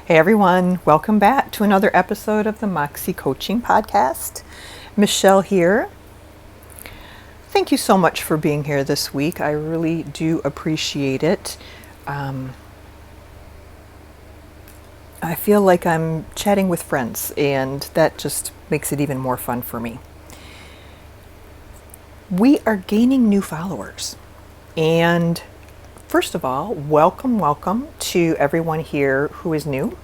Hey everyone, welcome back to another episode of the Moxxie Coaching Podcast. Michelle here. Thank you so much for being here this week. I really do appreciate it. I feel like I'm chatting with friends, and that just makes it even more fun for me. We are gaining new followers, and first of all, welcome to everyone here who is new.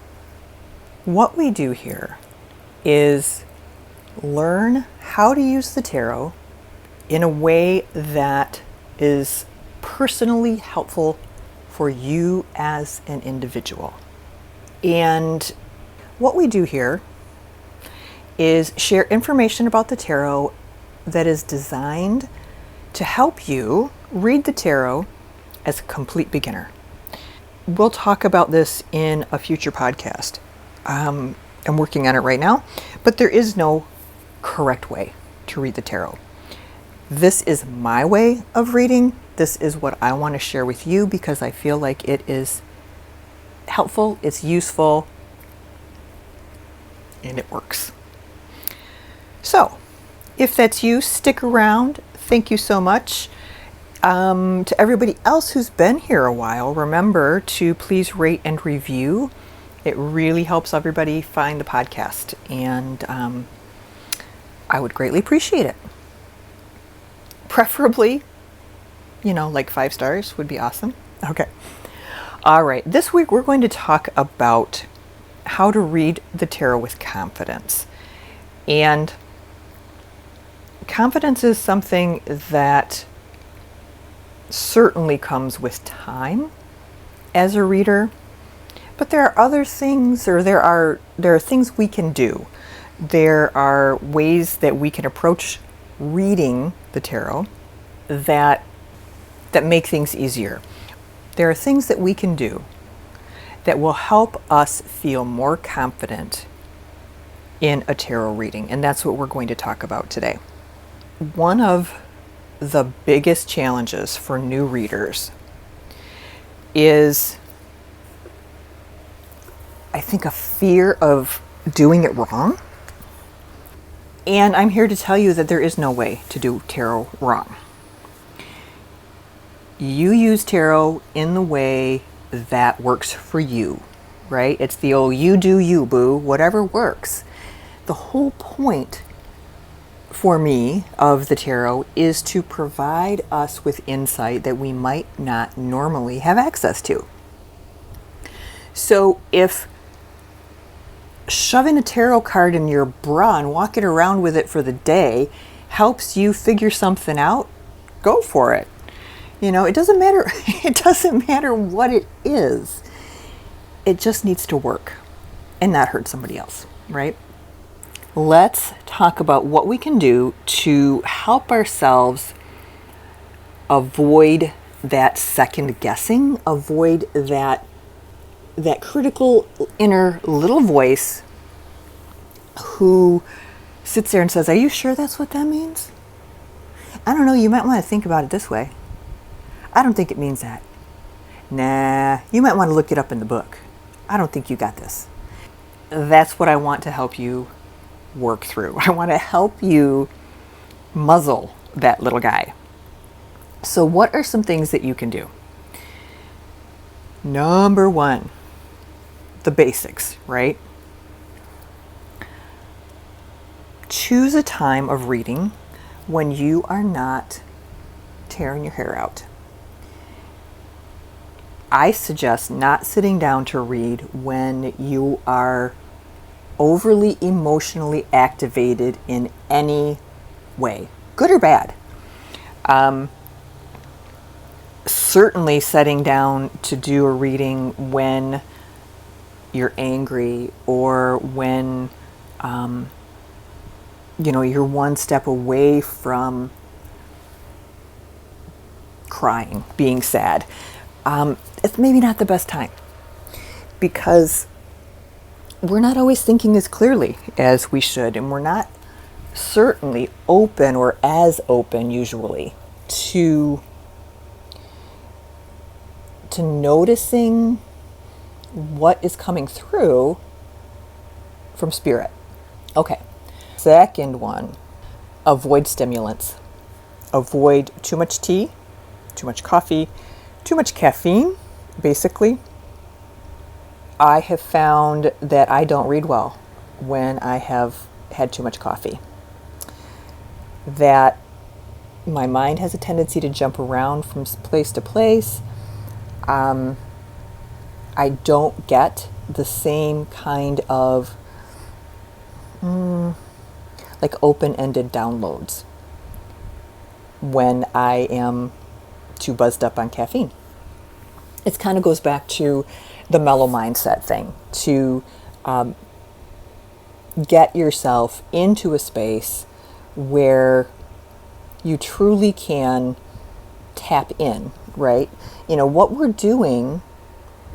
What we do here is learn how to use the tarot in a way that is personally helpful for you as an individual. And what we do here is share information about the tarot that is designed to help you read the tarot as a complete beginner. We'll talk about this in a future podcast. I'm working on it right now, but there is no correct way to read the tarot. This is my way of reading. This is what I want to share with you because I feel like it is helpful, it's useful, and it works. So, if that's you, stick around. Thank you so much. To everybody else who's been here a while, remember to please rate and review. It really helps everybody find the podcast, and I would greatly appreciate it. Preferably, like 5 stars would be awesome. Okay. All right. This week we're going to talk about how to read the tarot with confidence. And confidence is something that certainly comes with time as a reader, but there are other things, or there are things we can do. There are ways that we can approach reading the tarot that make things easier. There are things that we can do that will help us feel more confident in a tarot reading, and that's what we're going to talk about today. One of the biggest challenges for new readers is, I think, a fear of doing it wrong. And I'm here to tell you that there is no way to do tarot wrong. You use tarot in the way that works for you, right? It's the old you do you, boo, whatever works. The whole point for me of the tarot is to provide us with insight that we might not normally have access to. So if shoving a tarot card in your bra and walking around with it for the day helps you figure something out, go for it. It doesn't matter. It doesn't matter what it is. It just needs to work and not hurt somebody else, right? Let's talk about what we can do to help ourselves avoid that second guessing, avoid that critical inner little voice who sits there and says, "Are you sure that's what that means? I don't know, you might want to think about it this way. I don't think it means that. Nah, you might want to look it up in the book. I don't think you got this." That's what I want to help you work through. I want to help you muzzle that little guy. So what are some things that you can do? Number 1, the basics, right? Choose a time of reading when you are not tearing your hair out. I suggest not sitting down to read when you are overly emotionally activated in any way, good or bad. Certainly setting down to do a reading when you're angry, or when you're one step away from crying, being sad. It's maybe not the best time, because we're not always thinking as clearly as we should, and we're not certainly open, or as open usually, to noticing what is coming through from spirit. Okay. Second one, avoid stimulants. Avoid too much tea, too much coffee, too much caffeine, basically. I have found that I don't read well when I have had too much coffee. That my mind has a tendency to jump around from place to place. I don't get the same kind of like open-ended downloads when I am too buzzed up on caffeine. It kind of goes back to the mellow mindset thing, to get yourself into a space where you truly can tap in, right? You know, what we're doing,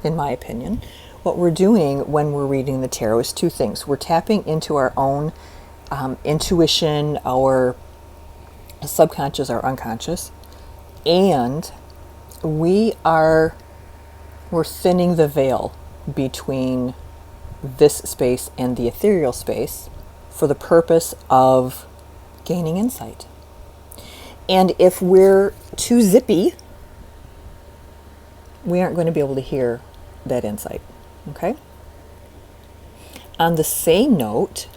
in my opinion, what we're doing when we're reading the tarot is two things. We're tapping into our own intuition, our subconscious, our unconscious, and we're thinning the veil between this space and the ethereal space for the purpose of gaining insight. And if we're too zippy, we aren't going to be able to hear that insight, okay? On the same note,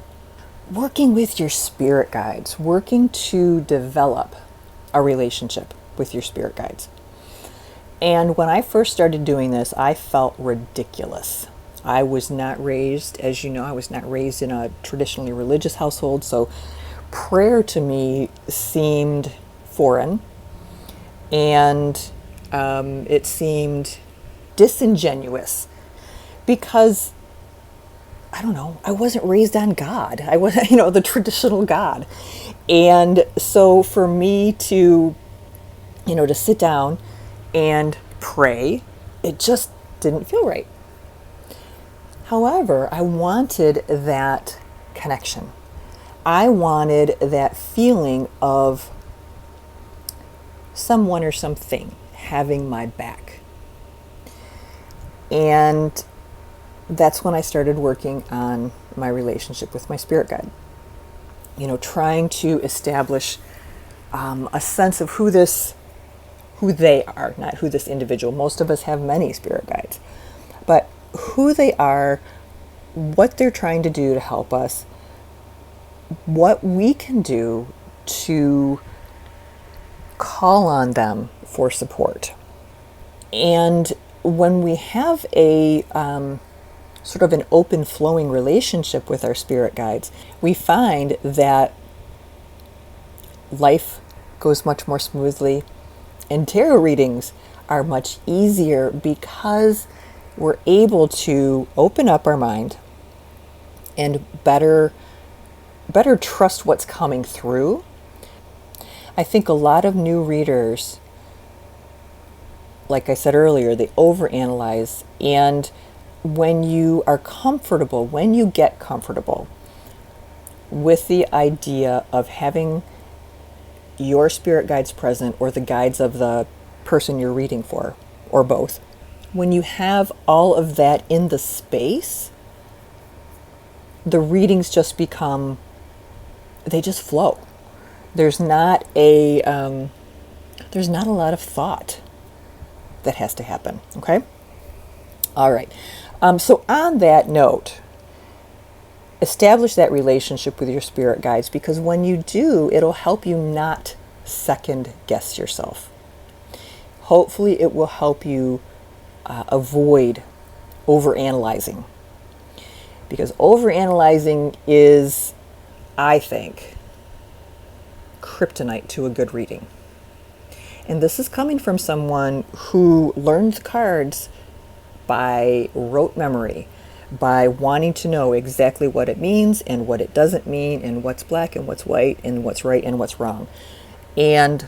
working with your spirit guides, working to develop a relationship with your spirit guides. And when I first started doing this, I felt ridiculous. I was not raised, as you know, I was not raised in a traditionally religious household, so prayer to me seemed foreign, and it seemed disingenuous because, I don't know, I wasn't raised on God. I wasn't, the traditional God. And so for me to, to sit down and pray, it just didn't feel right. However, I wanted that connection. I wanted that feeling of someone or something having my back. And that's when I started working on my relationship with my spirit guide. Trying to establish a sense of who they are, not who this individual. Most of us have many spirit guides, but who they are, what they're trying to do to help us, what we can do to call on them for support. And when we have a sort of an open flowing relationship with our spirit guides, we find that life goes much more smoothly, and tarot readings are much easier because we're able to open up our mind and better trust what's coming through. I think a lot of new readers, like I said earlier, they overanalyze, and when you get comfortable with the idea of having your spirit guides present, or the guides of the person you're reading for, or both, when you have all of that in the space, the readings just they just flow. There's not a lot of thought that has to happen, okay? All right. So on that note, establish that relationship with your spirit guides, because when you do, it'll help you not second guess yourself. Hopefully it will help you avoid overanalyzing, because overanalyzing is, I think, kryptonite to a good reading. And this is coming from someone who learned cards by rote memory, by wanting to know exactly what it means and what it doesn't mean, and what's black and what's white, and what's right and what's wrong. And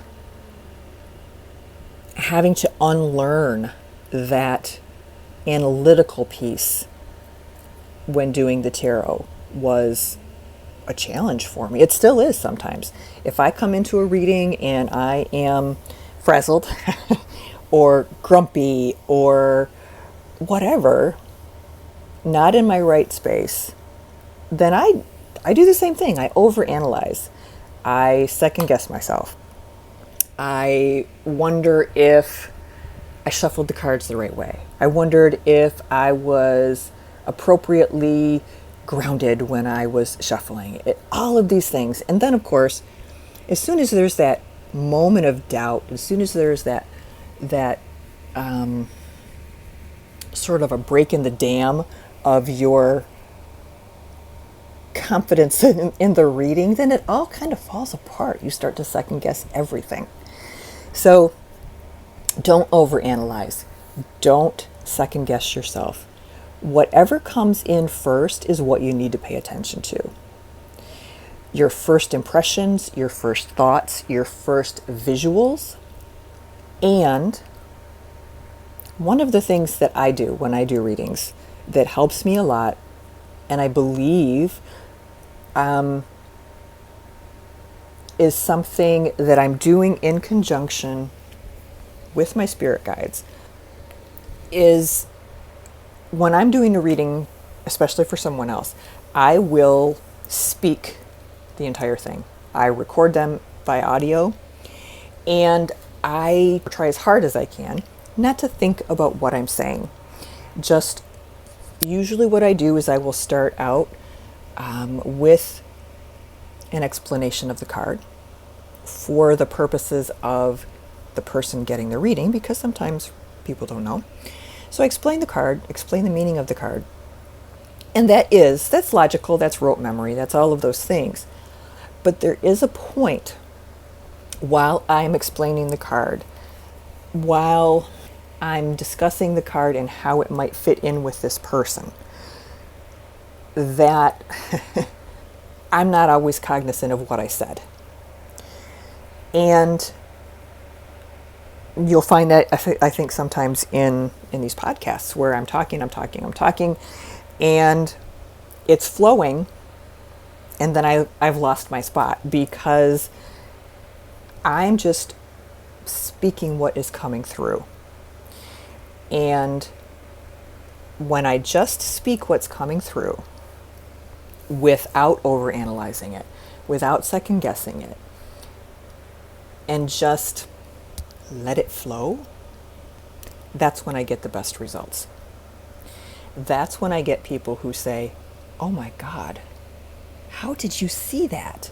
having to unlearn that analytical piece when doing the tarot was a challenge for me. It still is sometimes. If I come into a reading and I am frazzled or grumpy or whatever, not in my right space, then I do the same thing. I overanalyze. I second guess myself. I wonder if I shuffled the cards the right way. I wondered if I was appropriately grounded when I was shuffling. All of these things. And then, of course, as soon as there's that moment of doubt, as soon as there's that sort of a break in the dam of your confidence in the reading, then it all kind of falls apart. You start to second guess everything. So don't overanalyze. Don't second guess yourself. Whatever comes in first is what you need to pay attention to. Your first impressions, your first thoughts, your first visuals. And one of the things that I do when I do readings that helps me a lot, and I believe is something that I'm doing in conjunction with my spirit guides, is when I'm doing a reading, especially for someone else, I will speak the entire thing. I record them by audio, and I try as hard as I can not to think about what I'm saying. Just usually what I do is I will start out with an explanation of the card for the purposes of the person getting the reading, because sometimes people don't know. So I explain the card, explain the meaning of the card. And that's logical, that's rote memory, that's all of those things. But there is a point while I'm explaining the card, while I'm discussing the card and how it might fit in with this person, that I'm not always cognizant of what I said. And you'll find that I think sometimes in these podcasts where I'm talking, and it's flowing, and then I've lost my spot because I'm just speaking what is coming through. And when I just speak what's coming through without overanalyzing it, without second guessing it, and just let it flow, that's when I get the best results. That's when I get people who say, "Oh my God, how did you see that?"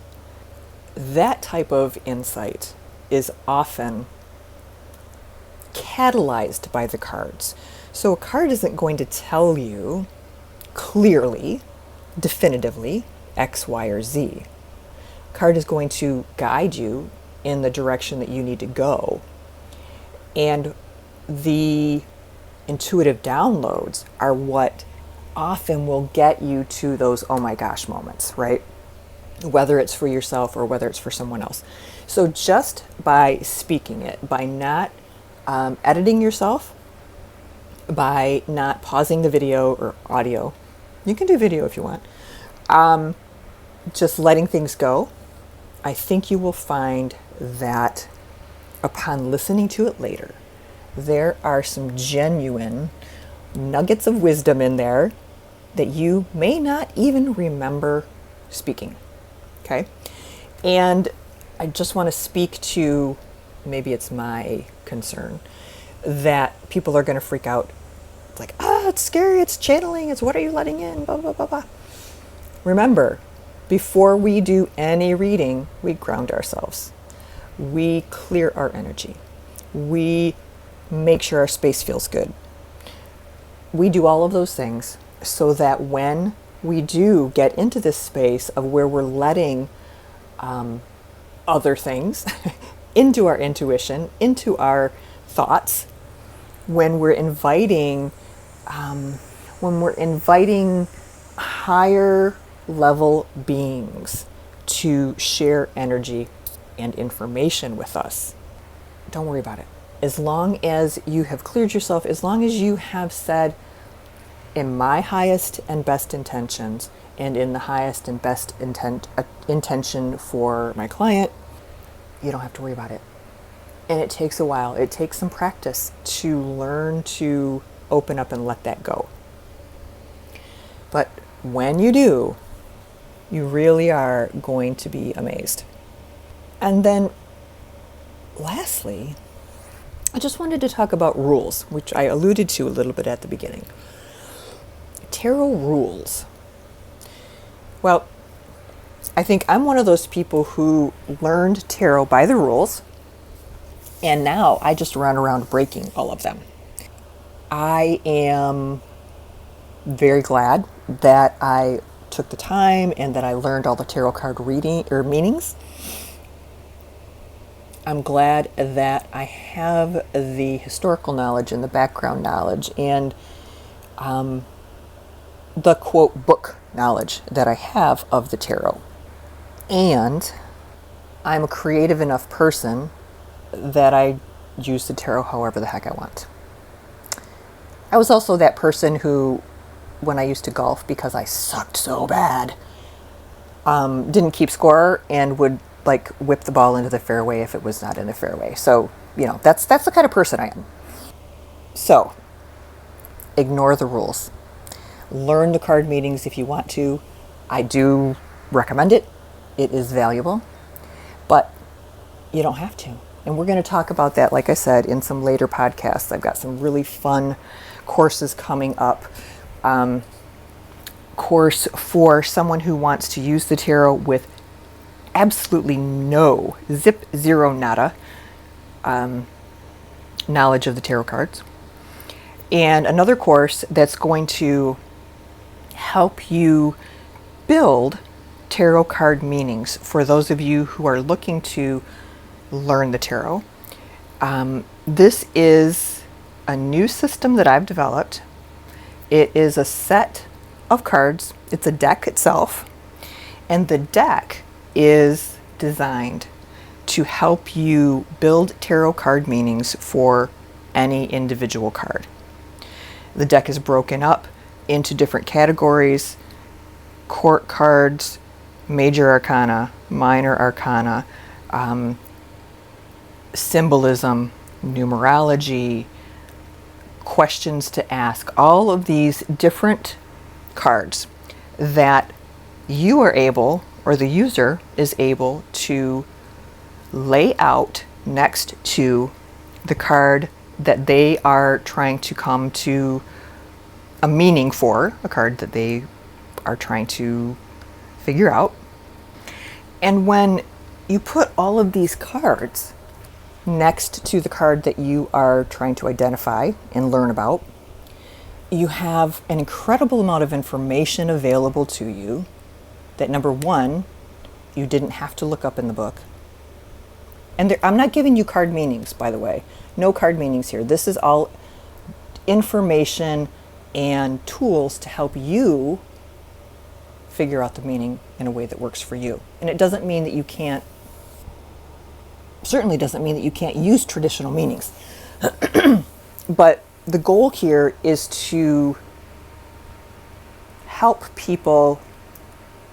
That type of insight is often catalyzed by the cards. So a card isn't going to tell you clearly, definitively, X, Y, or Z. A card is going to guide you in the direction that you need to go. And the intuitive downloads are what often will get you to those oh my gosh moments, right? Whether it's for yourself or whether it's for someone else. So just by speaking it, by not editing yourself, by not pausing the video or audio, you can do video if you want, just letting things go, I think you will find that upon listening to it later, there are some genuine nuggets of wisdom in there that you may not even remember speaking. Okay? And I just want to speak to, maybe it's my concern, that people are going to freak out. It's like, it's scary, it's channeling, it's what are you letting in, blah, blah, blah, blah. Remember, before we do any reading, we ground ourselves. We clear our energy. We make sure our space feels good. We do all of those things so that when we do get into this space of where we're letting other things into our intuition, into our thoughts, when we're inviting higher level beings to share energy and information with us, don't worry about it. As long as you have cleared yourself, as long as you have said, in my highest and best intentions, and in the highest and best intention for my client, you don't have to worry about it. And it takes a while. It takes some practice to learn to open up and let that go. But when you do, you really are going to be amazed. And then lastly, I just wanted to talk about rules, which I alluded to a little bit at the beginning. Tarot rules. Well, I think I'm one of those people who learned tarot by the rules, and now I just run around breaking all of them. I am very glad that I took the time and that I learned all the tarot card reading or meanings. I'm glad that I have the historical knowledge and the background knowledge and the quote book knowledge that I have of the tarot. And I'm a creative enough person that I use the tarot however the heck I want. I was also that person who, when I used to golf, because I sucked so bad, didn't keep score and would like whip the ball into the fairway if it was not in the fairway. So, that's the kind of person I am. So, ignore the rules. Learn the card meanings if you want to. I do recommend it. It is valuable, but you don't have to. And we're going to talk about that, like I said, in some later podcasts. I've got some really fun courses coming up. Course for someone who wants to use the tarot with absolutely no, zero, nada knowledge of the tarot cards. And another course that's going to help you build tarot card meanings for those of you who are looking to learn the tarot. This is a new system that I've developed. It is a set of cards. It's a deck itself. And the deck is designed to help you build tarot card meanings for any individual card. The deck is broken up into different categories: court cards, major arcana, minor arcana, symbolism, numerology, questions to ask, all of these different cards that you are able, or the user is able, to lay out next to the card that they are trying to come to a meaning for, a card that they are trying to figure out. And when you put all of these cards next to the card that you are trying to identify and learn about, you have an incredible amount of information available to you that, number one, you didn't have to look up in the book. And I'm not giving you card meanings, by the way. No card meanings here. This is all information and tools to help you figure out the meaning in a way that works for you. And it doesn't mean that you can't, certainly doesn't mean that you can't use traditional meanings. But the goal here is to help people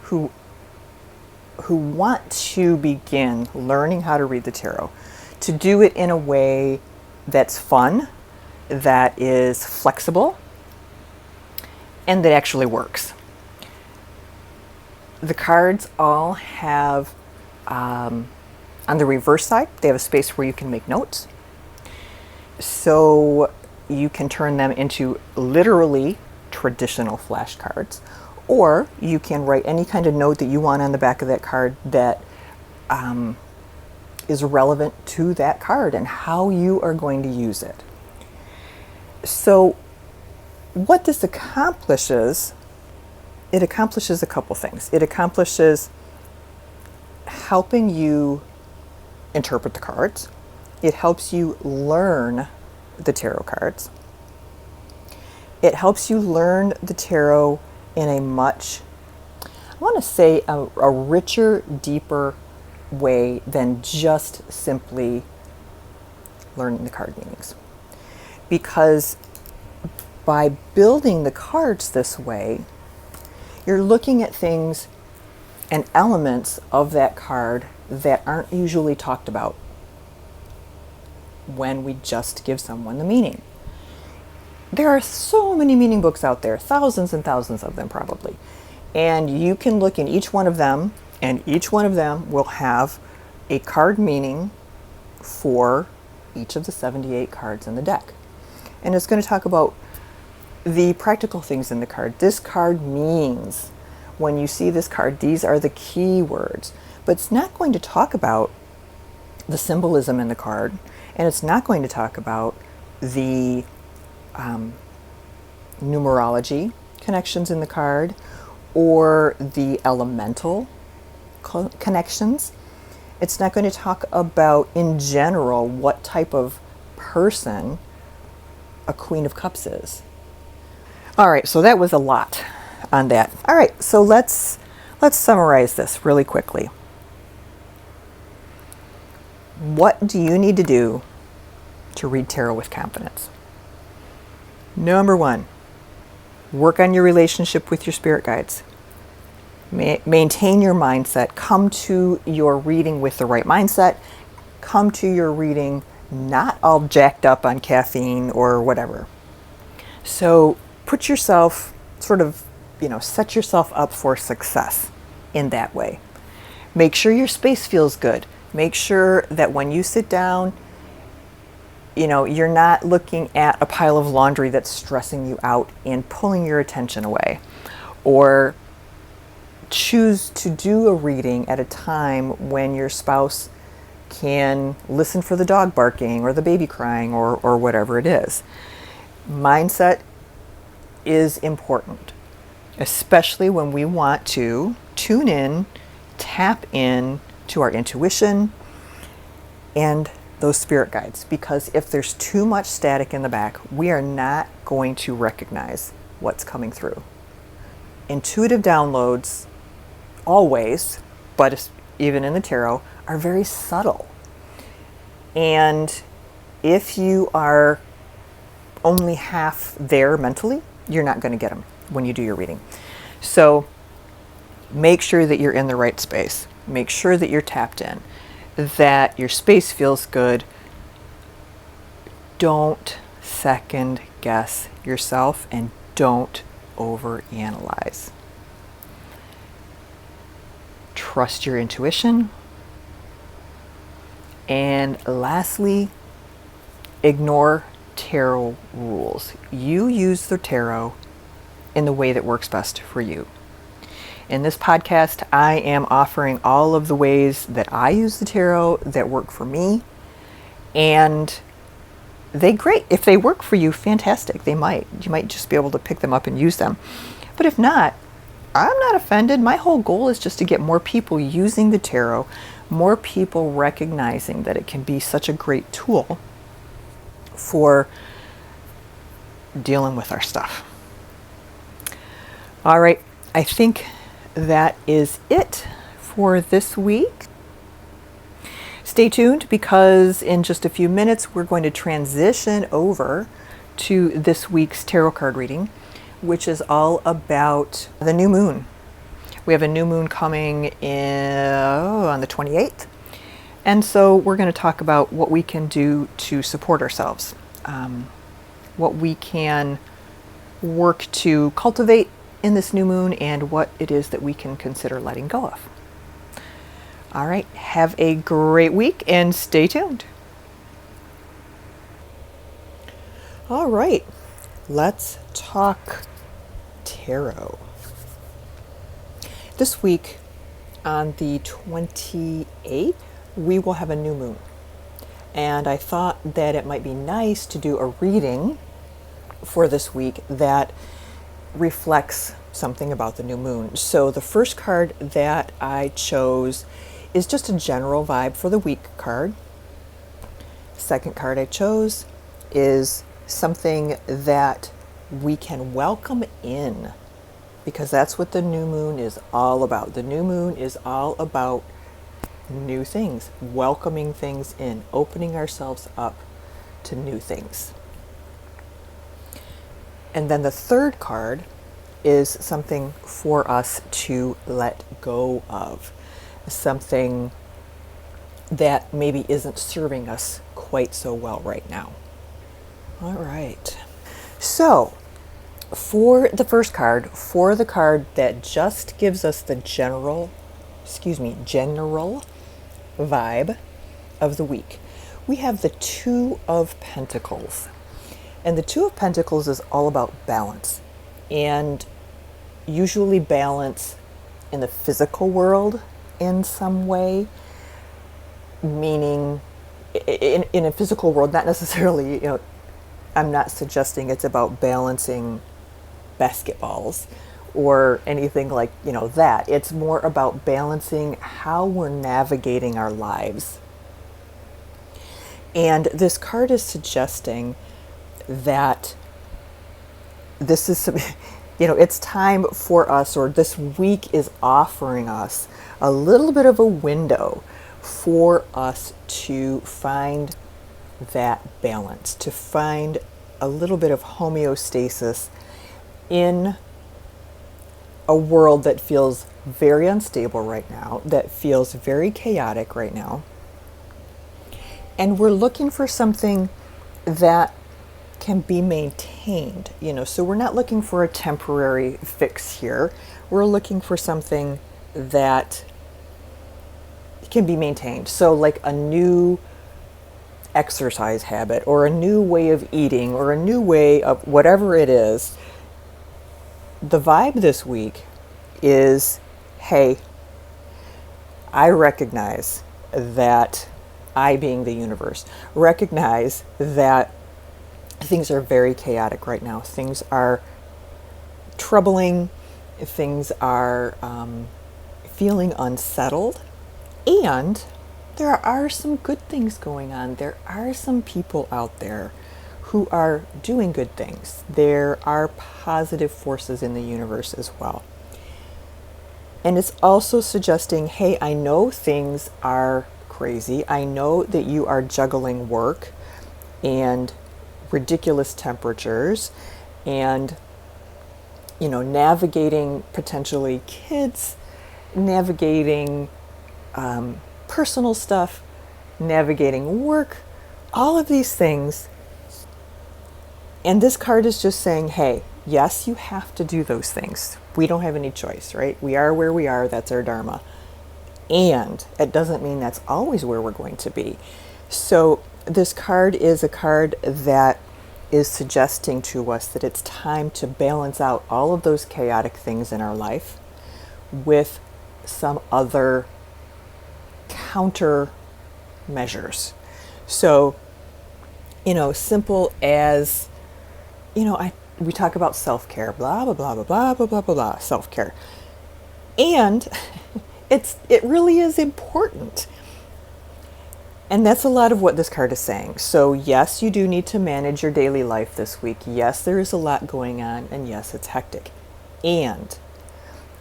who want to begin learning how to read the tarot, to do it in a way that's fun, that is flexible, and that actually works. The cards all have, on the reverse side, they have a space where you can make notes. So you can turn them into literally traditional flashcards, or you can write any kind of note that you want on the back of that card that is relevant to that card and how you are going to use it. So what this accomplishes, it accomplishes a couple things. It accomplishes helping you interpret the cards. It helps you learn the tarot cards. It helps you learn the tarot in a much, I want to say, a richer, deeper way than just simply learning the card meanings. Because by building the cards this way, you're looking at things and elements of that card that aren't usually talked about when we just give someone the meaning. There are so many meaning books out there, thousands and thousands of them probably. And you can look in each one of them, and each one of them will have a card meaning for each of the 78 cards in the deck. And it's going to talk about the practical things in the card. This card means, when you see this card, these are the key words. But it's not going to talk about the symbolism in the card, and it's not going to talk about the numerology connections in the card or the elemental connections. It's not going to talk about, in general, what type of person a Queen of Cups is. All right, so that was a lot on that. All right, so let's summarize this really quickly. What do you need to do to read tarot with confidence? Number one, work on your relationship with your spirit guides. Maintain your mindset. Come to your reading with the right mindset. Come to your reading not all jacked up on caffeine or whatever. So put yourself set yourself up for success in that way. Make sure your space feels good. Make sure that when you sit down, you're not looking at a pile of laundry that's stressing you out and pulling your attention away. Or choose to do a reading at a time when your spouse can listen for the dog barking or the baby crying or whatever it is. Mindset is important, especially when we want to tune in, tap in to our intuition and those spirit guides. Because if there's too much static in the back, we are not going to recognize what's coming through. Intuitive downloads always, but even in the tarot, are very subtle. And if you are only half there mentally, you're not going to get them when you do your reading. So make sure that you're in the right space. Make sure that you're tapped in, that your space feels good. Don't second guess yourself and don't overanalyze. Trust your intuition. And lastly, ignore tarot rules. You use the tarot in the way that works best for you. In this podcast, I am offering all of the ways that I use the tarot that work for me. And if they work for you, fantastic. You might just be able to pick them up and use them. But if not, I'm not offended. My whole goal is just to get more people using the tarot, more people recognizing that it can be such a great tool for dealing with our stuff. All right, I think that is it for this week. Stay tuned, because in just a few minutes we're going to transition over to this week's tarot card reading, which is all about the new moon. We have a new moon coming on the 28th. And so we're going to talk about what we can do to support ourselves, what we can work to cultivate in this new moon, and what it is that we can consider letting go of. All right, have a great week and stay tuned. All right, let's talk tarot. This week, on the 28th, we will have a new moon. And I thought that it might be nice to do a reading for this week that reflects something about the new moon. So the first card that I chose is just a general vibe for the week card. The second card I chose is something that we can welcome in, because that's what the new moon is all about. The new moon is all about new things, welcoming things in, opening ourselves up to new things. And then the third card is something for us to let go of, something that maybe isn't serving us quite so well right now. All right. So, for the first card, for the card that just gives us the general vibe of the week, we have the Two of Pentacles. And the Two of Pentacles is all about balance, and usually balance in the physical world in some way, meaning in a physical world, not necessarily, I'm not suggesting it's about balancing basketballs or anything like, that. It's more about balancing how we're navigating our lives. And this card is suggesting that this is, it's time for us, or this week is offering us a little bit of a window for us to find that balance, to find a little bit of homeostasis in a world that feels very unstable right now, that feels very chaotic right now. And we're looking for something that can be maintained, so we're not looking for a temporary fix here. We're looking for something that can be maintained. So like a new exercise habit, or a new way of eating, or a new way of whatever it is. The vibe this week is, hey, I recognize that I, being the universe, recognize that things are very chaotic right now. Things are troubling. Things are feeling unsettled. And there are some good things going on. There are some people out there who are doing good things. There are positive forces in the universe as well. And it's also suggesting, hey, I know things are crazy. I know that you are juggling work and ridiculous temperatures and, navigating potentially kids, navigating personal stuff, navigating work, all of these things. And this card is just saying, hey, yes, you have to do those things. We don't have any choice, right? We are where we are. That's our dharma. And it doesn't mean that's always where we're going to be. So this card is a card that is suggesting to us that it's time to balance out all of those chaotic things in our life with some other counter measures. So, simple as, we talk about self-care, blah, blah, blah, blah, blah, blah, blah, blah, blah, self-care. And it really is important. And that's a lot of what this card is saying. So yes, you do need to manage your daily life this week. Yes, there is a lot going on, and yes, it's hectic. And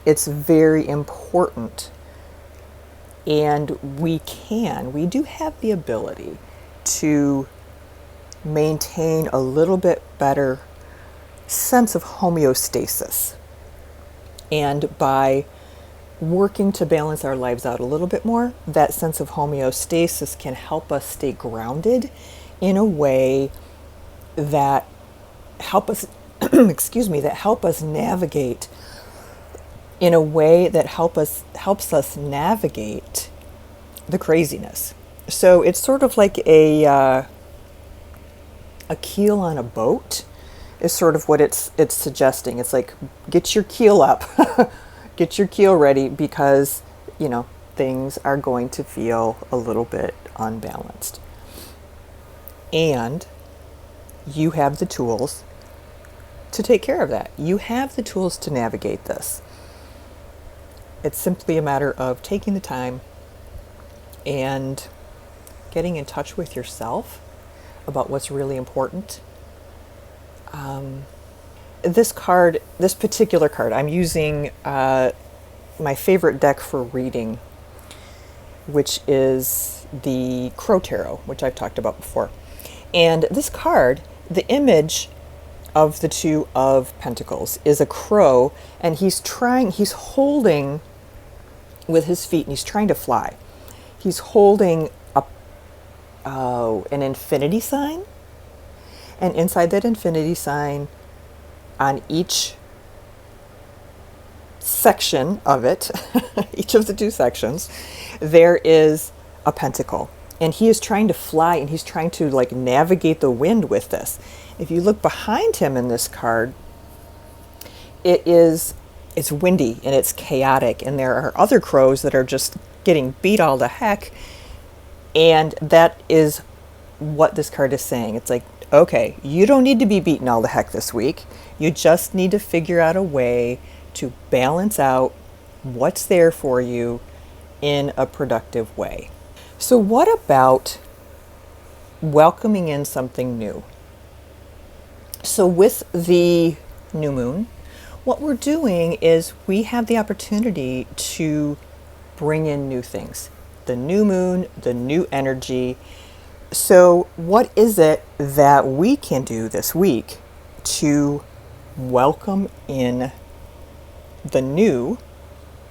it's very important. And we do have the ability to maintain a little bit better sense of homeostasis. And by working to balance our lives out a little bit more, that sense of homeostasis can help us stay grounded in a way that help us navigate in a way that helps us navigate the craziness. So it's sort of like a keel on a boat is sort of what it's suggesting. It's like, get your keel up, get your keel ready, because things are going to feel a little bit unbalanced. And you have the tools to take care of that. You have the tools to navigate this. It's simply a matter of taking the time and getting in touch with yourself about what's really important. This particular card, I'm using my favorite deck for reading, which is the Crow Tarot, which I've talked about before. And this card, the image of the Two of Pentacles is a crow, and he's holding with his feet, and he's trying to fly. He's holding an infinity sign, And inside that infinity sign, on each section of it, each of the two sections, there is a pentacle. And he is trying to fly, and he's trying to like navigate the wind with this. If you look behind him in this card, it's windy and it's chaotic, and there are other crows that are just getting beat all to heck. And that is what this card is saying. It's like, okay, you don't need to be beaten all the heck this week. You just need to figure out a way to balance out what's there for you in a productive way. So what about welcoming in something new? So with the new moon, what we're doing is we have the opportunity to bring in new things. The new moon, the new energy. So what is it that we can do this week to welcome in the new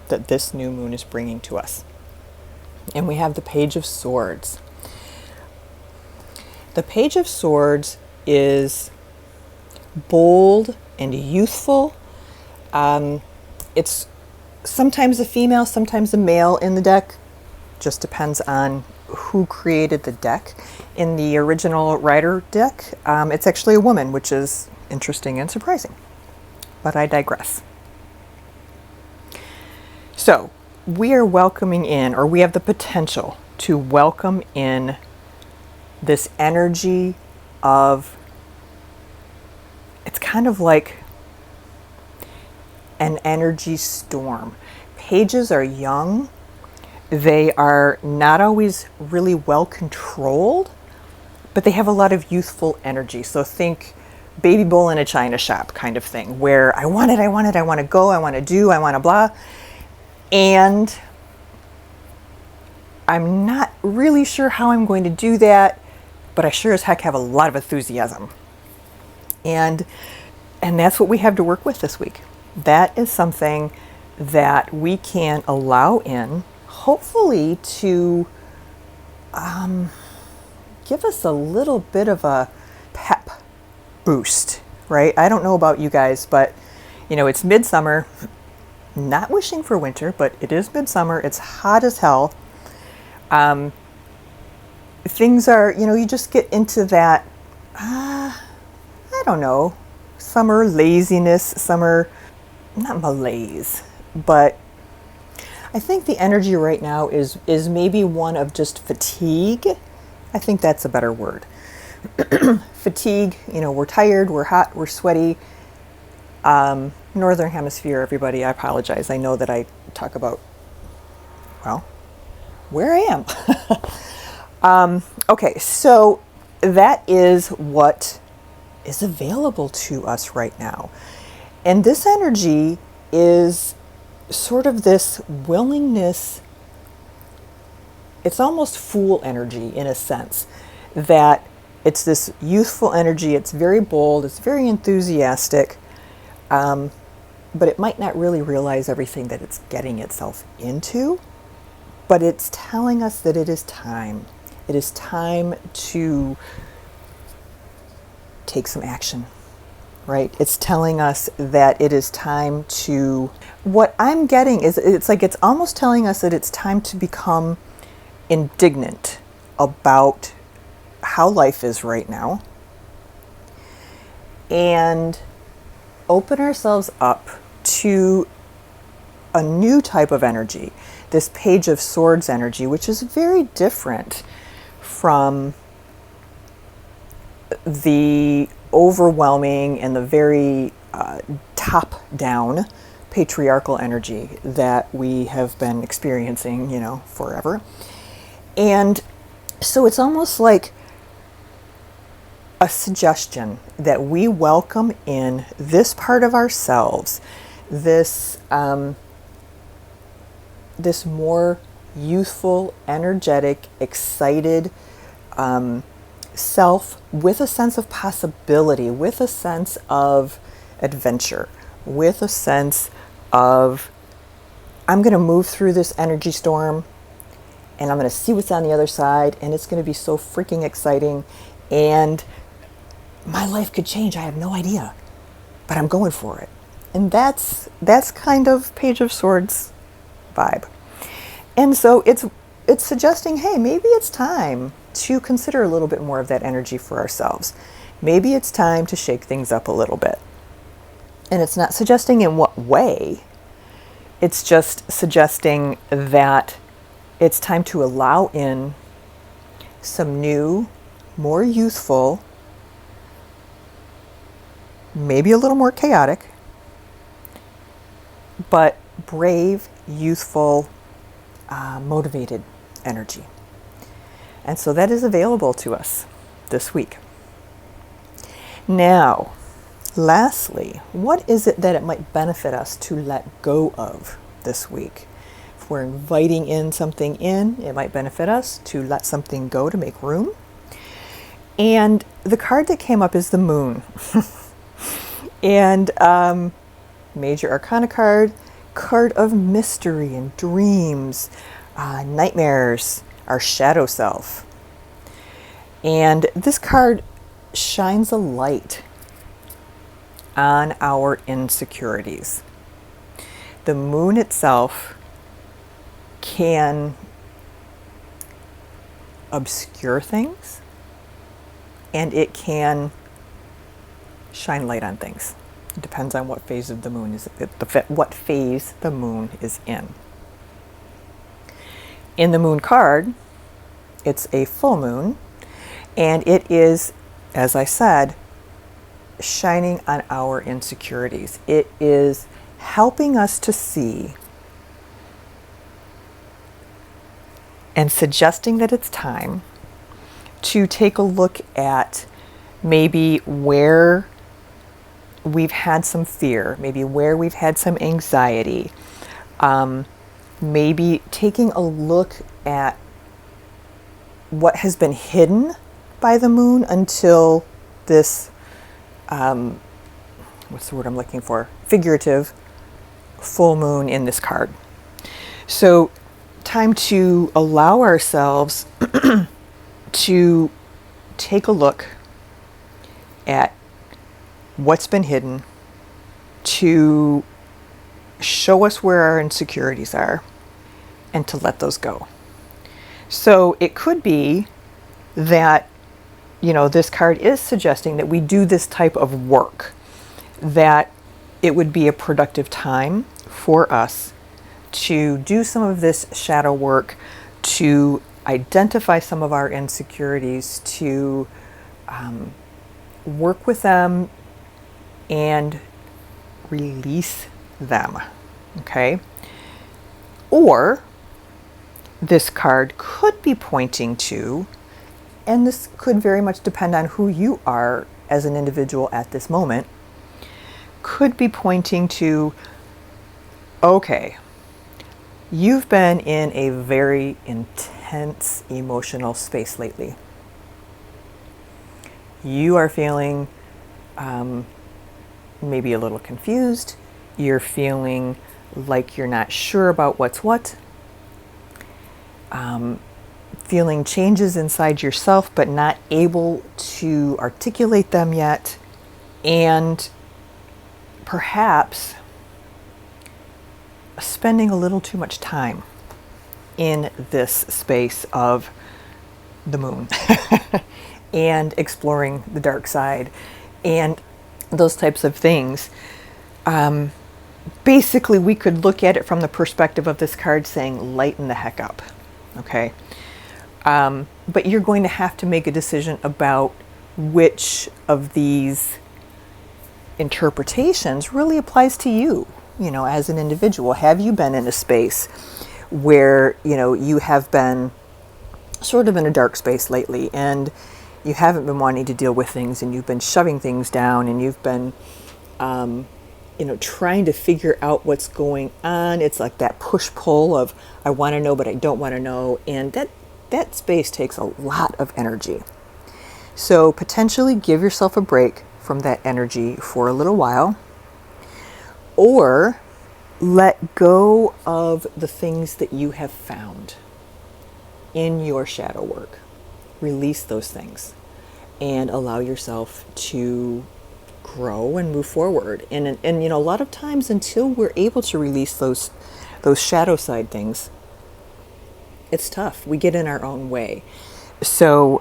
that this new moon is bringing to us? And we have the Page of Swords. The Page of Swords is bold and youthful. It's sometimes a female, sometimes a male in the deck. Just depends on who created the deck. In the original Rider deck, it's actually a woman, which is interesting and surprising. But I digress. So we are welcoming in, or we have the potential to welcome in this energy of, it's kind of like an energy storm. Pages are young. They are not always really well controlled, but they have a lot of youthful energy. So think baby bull in a china shop kind of thing, where I want to go, I want to do, I want to blah. And I'm not really sure how I'm going to do that, but I sure as heck have a lot of enthusiasm. And that's what we have to work with this week. That is something that we can allow in, hopefully to give us a little bit of a pep boost, right? I don't know about you guys, but it's midsummer. Not wishing for winter, but it is midsummer. It's hot as hell. Things are, you just get into that, I don't know, summer laziness, summer, not malaise, but I think the energy right now is maybe one of just fatigue. I think that's a better word. Fatigue, we're tired, we're hot, we're sweaty. Northern Hemisphere, everybody, I apologize. I know that I talk about, well, where I am. Okay, so that is what is available to us right now. And this energy is sort of this willingness, it's almost fool energy in a sense, that it's this youthful energy, it's very bold, it's very enthusiastic, but it might not really realize everything that it's getting itself into. But it's telling us that it is time. It is time to take some action, right? It's telling us that it is time to, what I'm getting is, it's almost telling us that it's time to become indignant about how life is right now and open ourselves up to a new type of energy, this Page of Swords energy, which is very different from the overwhelming and the very top-down patriarchal energy that we have been experiencing, forever. And so it's almost like a suggestion that we welcome in this part of ourselves, this more youthful, energetic, excited self with a sense of possibility, with a sense of adventure, with a sense of, I'm going to move through this energy storm and I'm going to see what's on the other side, and it's going to be so freaking exciting. And my life could change. I have no idea, but I'm going for it. And that's kind of Page of Swords vibe. And so it's suggesting, hey, maybe it's time to consider a little bit more of that energy for ourselves. Maybe it's time to shake things up a little bit. And it's not suggesting in what way. It's just suggesting that it's time to allow in some new, more youthful, maybe a little more chaotic, but brave, youthful, motivated energy. And so that is available to us this week. Now, lastly, what is it that it might benefit us to let go of this week? If we're inviting in something in, it might benefit us to let something go to make room. And the card that came up is the Moon. And Major Arcana card of mystery and dreams, nightmares, our shadow self. And this card shines a light on our insecurities. The moon itself can obscure things, and it can shine light on things. It depends on what phase of the moon is, what phase the moon is in. In the moon card, it's a full moon, and it is, as I said, shining on our insecurities. It is helping us to see and suggesting that it's time to take a look at maybe where we've had some fear, maybe where we've had some anxiety, maybe taking a look at what has been hidden by the moon until this, what's the word I'm looking for? Figurative full moon in this card. So time to allow ourselves to take a look at what's been hidden, to show us where our insecurities are, and to let those go. So it could be that, this card is suggesting that we do this type of work, that it would be a productive time for us to do some of this shadow work, to identify some of our insecurities, to work with them and release them, okay? Or this card could be pointing to, and this could very much depend on who you are as an individual at this moment, could be pointing to, okay, you've been in a very intense emotional space lately. You are feeling maybe a little confused. You're feeling like you're not sure about what's what. Feeling changes inside yourself, but not able to articulate them yet. And perhaps spending a little too much time in this space of the moon and exploring the dark side and those types of things. Basically, we could look at it from the perspective of this card saying, lighten the heck up, okay? But you're going to have to make a decision about which of these interpretations really applies to you, as an individual. Have you been in a space where, you have been sort of in a dark space lately, and you haven't been wanting to deal with things, and you've been shoving things down, and you've been, trying to figure out what's going on. It's like that push-pull of, I want to know, but I don't want to know. And that space takes a lot of energy. So potentially give yourself a break from that energy for a little while, or let go of the things that you have found in your shadow work. Release those things and allow yourself to grow and move forward. And you know, a lot of times until we're able to release those shadow side things, it's tough. We get in our own way. So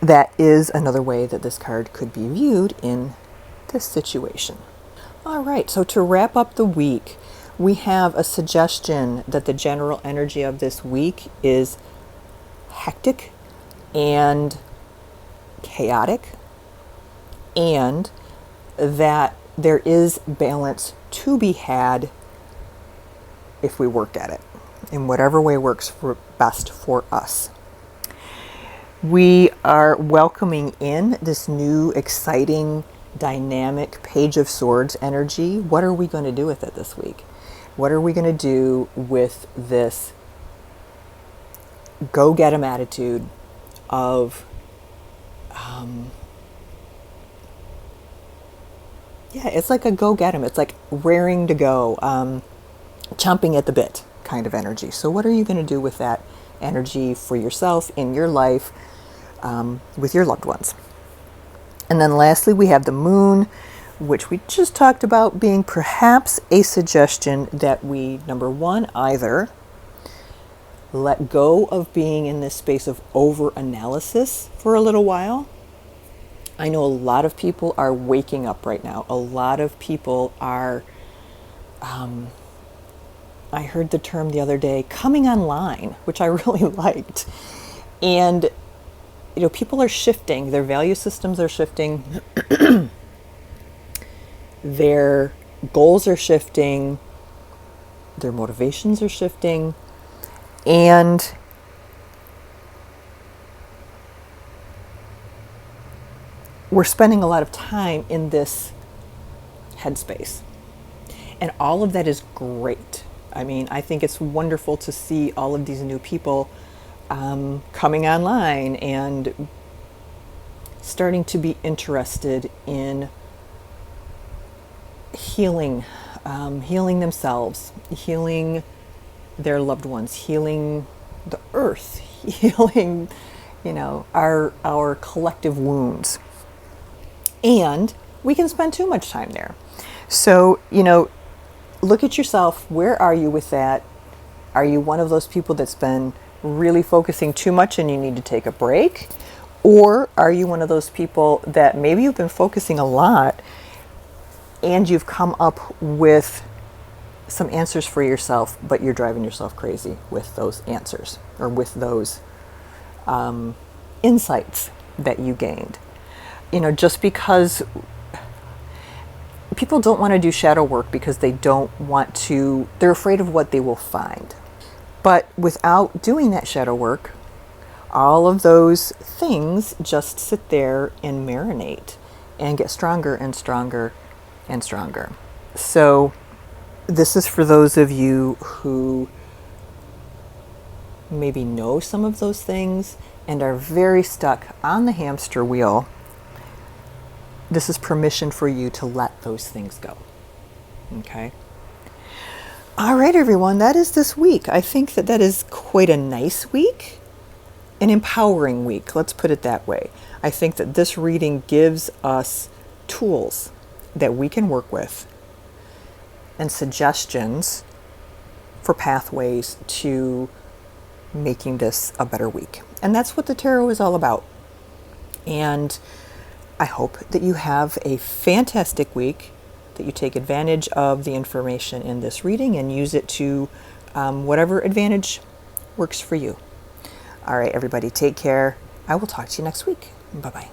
that is another way that this card could be viewed in this situation. All right, so to wrap up the week, we have a suggestion that the general energy of this week is hectic and chaotic, and that there is balance to be had if we work at it in whatever way works best for us. We are welcoming in this new, exciting, dynamic Page of Swords energy. What are we going to do with it this week? What are we going to do with this go get 'em attitude of it's like a go get 'em. It's like raring to go, chomping at the bit kind of energy. So what are you going to do with that energy for yourself in your life, with your loved ones? And then lastly, we have the moon, which we just talked about being perhaps a suggestion that we, number one, either let go of being in this space of over-analysis for a little while. I know a lot of people are waking up right now. A lot of people are, I heard the term the other day, coming online, which I really liked. And, you know, people are shifting. Their value systems are shifting. Their goals are shifting. Their motivations are shifting. And we're spending a lot of time in this headspace. And all of that is great. I mean, I think it's wonderful to see all of these new people coming online and starting to be interested in healing, healing themselves, healing their loved ones, healing the earth, healing, you know, our collective wounds. And we can spend too much time there. So, you know, look at yourself. Where are you with that? Are you one of those people that's been really focusing too much and you need to take a break? Or are you one of those people that maybe you've been focusing a lot and you've come up with some answers for yourself, but you're driving yourself crazy with those answers or with those insights that you gained? You know, just because people don't want to do shadow work because they don't want to, they're afraid of what they will find. But without doing that shadow work, all of those things just sit there and marinate and get stronger and stronger and stronger. So this is for those of you who maybe know some of those things and are very stuck on the hamster wheel. This is permission for you to let those things go. Okay? All right, everyone, that is this week. I think that is quite a nice week, an empowering week. Let's put it that way. I think that this reading gives us tools that we can work with and suggestions for pathways to making this a better week. And that's what the tarot is all about. And I hope that you have a fantastic week, that you take advantage of the information in this reading and use it to whatever advantage works for you. All right, everybody, take care. I will talk to you next week. Bye-bye.